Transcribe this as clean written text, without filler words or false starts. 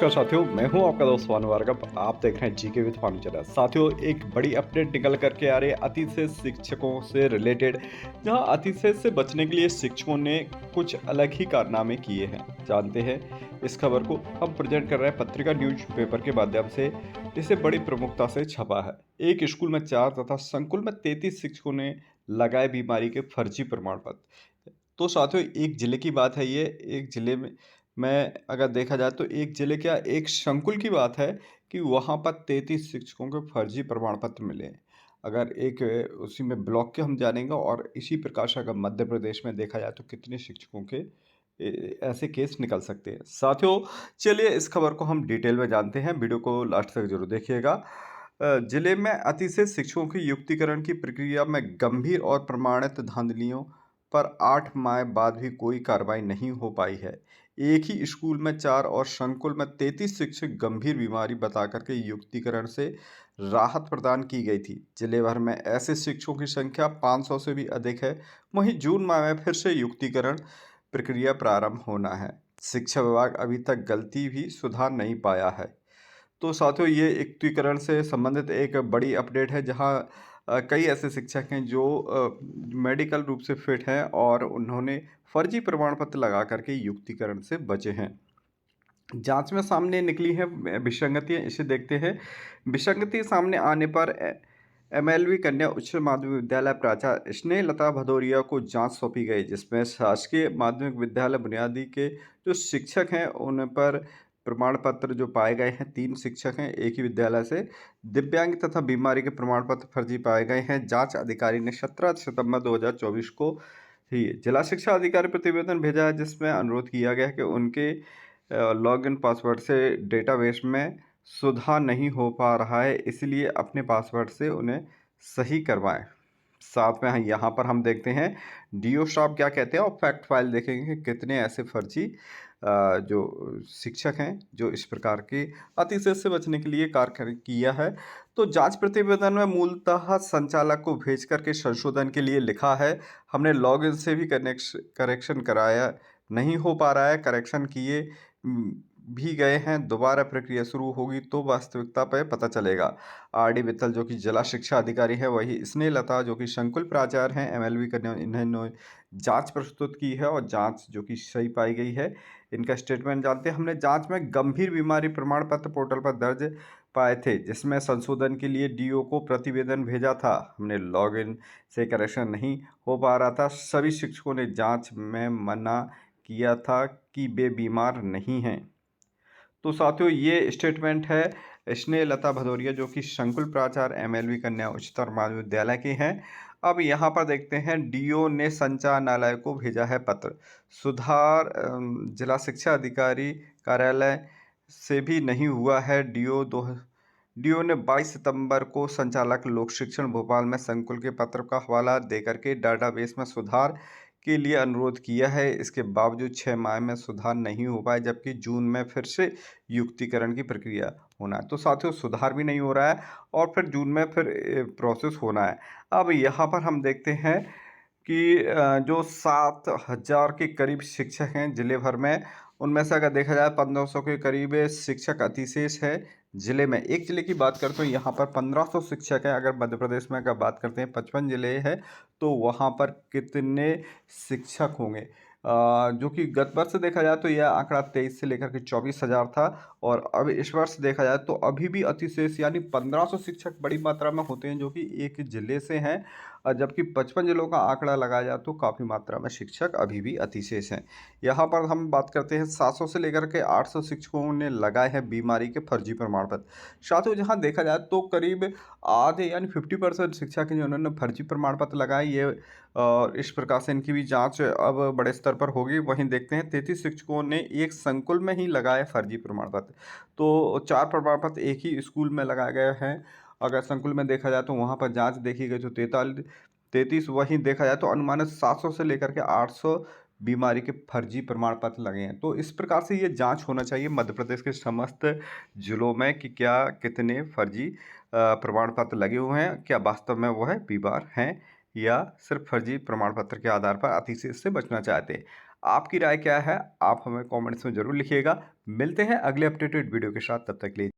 नमस्कार साथियों, मैं हूं आपका दोस्त भानु भार्गव। आप देख रहे हैं जीके विद भानु चैनल। साथियों, एक बड़ी अपडेट निकल करके आ रही है अतिशय शिक्षकों से रिलेटेड, जहां अतिशय से बचने के लिए शिक्षकों ने कुछ अलग ही कारनामे किए हैं। जानते हैं इस खबर को हम प्रेजेंट कर रहे हैं पत्रिका न्यूज़पेपर के माध्यम से। इसे बड़ी प्रमुखता से छपा है। एक स्कूल में 4 तथा संकुल में 33 शिक्षकों ने लगाए बीमारी के फर्जी प्रमाण पत्र। तो साथियों, एक जिले की बात है ये। एक जिले में अगर देखा जाए तो एक जिले क्या एक संकुल की बात है कि वहाँ पर 33 शिक्षकों के फर्जी प्रमाण पत्र मिले हैं। अगर एक उसी में ब्लॉक के हम जानेंगे, और इसी प्रकार से अगर मध्य प्रदेश में देखा जाए तो कितने शिक्षकों के ऐसे केस निकल सकते हैं। साथियों, चलिए इस खबर को हम डिटेल में जानते हैं। वीडियो को लास्ट तक जरूर देखिएगा। जिले में अतिशय शिक्षकों की युक्तिकरण की प्रक्रिया में गंभीर और प्रमाणित धांधलियों पर 8 माह बाद भी कोई कार्रवाई नहीं हो पाई है। एक ही स्कूल में 4 और संकुल में 33 शिक्षक गंभीर बीमारी बताकर के युक्तिकरण से राहत प्रदान की गई थी। जिले भर में ऐसे शिक्षकों की संख्या 500 से भी अधिक है। वहीं जून माह में फिर से युक्तिकरण प्रक्रिया प्रारंभ होना है। शिक्षा विभाग अभी तक गलती भी सुधार नहीं पाया है। तो साथियों, ये युक्तिकरण से संबंधित एक बड़ी अपडेट है, जहां कई ऐसे शिक्षक हैं जो मेडिकल रूप से फिट हैं और उन्होंने फर्जी प्रमाण पत्र लगा करके युक्तिकरण से बचे हैं। जांच में सामने निकली है विसंगतियां, इसे देखते हैं। विसंगति सामने आने पर एमएलवी कन्या उच्च माध्यमिक विद्यालय प्राचार्य स्नेहलता भदौरिया को जांच सौंपी गई, जिसमें शासकीय माध्यमिक विद्यालय बुनियादी के जो शिक्षक हैं उन पर प्रमाण पत्र जो पाए गए हैं, 3 शिक्षक हैं एक ही विद्यालय से, दिव्यांग तथा बीमारी के प्रमाण पत्र फर्जी पाए गए हैं। जांच अधिकारी ने 17 सितंबर 2024 को ही जिला शिक्षा अधिकारी प्रतिवेदन भेजा है, जिसमें अनुरोध किया गया है कि उनके लॉगिन पासवर्ड से डेटाबेस में सुधार नहीं हो पा रहा है, इसलिए अपने पासवर्ड से उन्हें सही करवाएं। साथ में यहाँ पर हम देखते हैं डीओ साहब क्या कहते हैं, और फैक्ट फाइल देखेंगे कि कितने ऐसे फर्जी जो शिक्षक हैं जो इस प्रकार के अतिशय से बचने के लिए कार्य किया है। तो जांच प्रतिवेदन में मूलतः संचालक को भेज करके संशोधन के लिए लिखा है। हमने लॉगिन से भी करेक्शन कराया, नहीं हो पा रहा है, करेक्शन किए भी गए हैं, दोबारा प्रक्रिया शुरू होगी तो वास्तविकता पर पता चलेगा। आरडी मित्तल जो कि जिला शिक्षा अधिकारी है, वही स्नेहलता जो कि संकुल प्राचार्य हैं एमएलवी करने, इन्होंने जांच प्रस्तुत की है और जांच जो कि सही पाई गई है। इनका स्टेटमेंट जानते हैं। हमने जांच में गंभीर बीमारी प्रमाण पत्र पोर्टल पर दर्ज पाए थे, जिसमें संशोधन के लिए डीओ को प्रतिवेदन भेजा था। हमने लॉगिन से करेक्शन नहीं हो पा रहा था। सभी शिक्षकों ने जांच में मना किया था कि वे बीमार नहीं हैं। तो साथियों, ये स्टेटमेंट है स्नेहलता भदौरिया जो कि संकुल प्राचार्य एमएलवी कन्या उच्चतर माध्यमिक विद्यालय के हैं। अब यहाँ पर देखते हैं डीओ ने संचालनालय को भेजा है पत्र। सुधार जिला शिक्षा अधिकारी कार्यालय से भी नहीं हुआ है। डीओ ने 22 सितंबर को संचालक लोक शिक्षण भोपाल में संकुल के पत्र का हवाला देकर के डाटाबेस में सुधार के लिए अनुरोध किया है। इसके बावजूद 6 माह में सुधार नहीं हो पाए, जबकि जून में फिर से युक्तिकरण की प्रक्रिया होना है। तो साथियों, सुधार भी नहीं हो रहा है और फिर जून में फिर प्रोसेस होना है। अब यहाँ पर हम देखते हैं कि जो 7,000 के करीब शिक्षक हैं जिले भर में, उनमें से अगर देखा जाए 1500 के करीब शिक्षक अतिशेष है जिले में। एक जिले की बात करते हैं, यहाँ पर 1500 शिक्षक हैं। अगर मध्य प्रदेश में अगर बात करते हैं 55 जिले हैं, तो वहाँ पर कितने शिक्षक होंगे? जो कि गत वर्ष देखा जाए तो यह आंकड़ा 23 से लेकर के 24,000 था, और अब इस वर्ष देखा जाए तो अभी भी अतिशेष यानी 1500 शिक्षक बड़ी मात्रा में होते हैं जो कि एक जिले से हैं, जबकि 55 जिलों का आंकड़ा लगाया जाए तो काफ़ी मात्रा में शिक्षक अभी भी अतिशेष हैं। यहाँ पर हम बात करते हैं 700 से लेकर के 800 शिक्षकों ने लगाए हैं बीमारी के फर्जी प्रमाण पत्र। साथियों, जहाँ देखा जाए तो करीब आधे यानी 50% शिक्षक हैं जिन्होंने फर्जी प्रमाण पत्र लगाए। ये इस प्रकार से इनकी भी जांच अब बड़े स्तर पर होगी। वहीं देखते हैं 33 शिक्षकों ने एक संकुल में ही लगाए फर्जी प्रमाण पत्र। तो 4 प्रमाण पत्र एक ही स्कूल में लगाए गए हैं। अगर संकुल में देखा जाए तो वहाँ पर जांच देखी गई तो 33, वहीं देखा जाए तो अनुमानित 700 से लेकर के 800 बीमारी के फर्जी प्रमाण पत्र लगे हैं। तो इस प्रकार से ये जांच होना चाहिए मध्य प्रदेश के समस्त जिलों में कि क्या कितने फर्जी प्रमाण पत्र लगे हुए हैं, क्या वास्तव में वो है बीमार हैं या सिर्फ फर्जी प्रमाण पत्र के आधार पर अतिशय से बचना चाहते हैं? आपकी राय क्या है? आप हमें कमेंट्स में ज़रूर लिखिएगा। मिलते हैं अगले अपडेटेड वीडियो के साथ, तब तक के लिए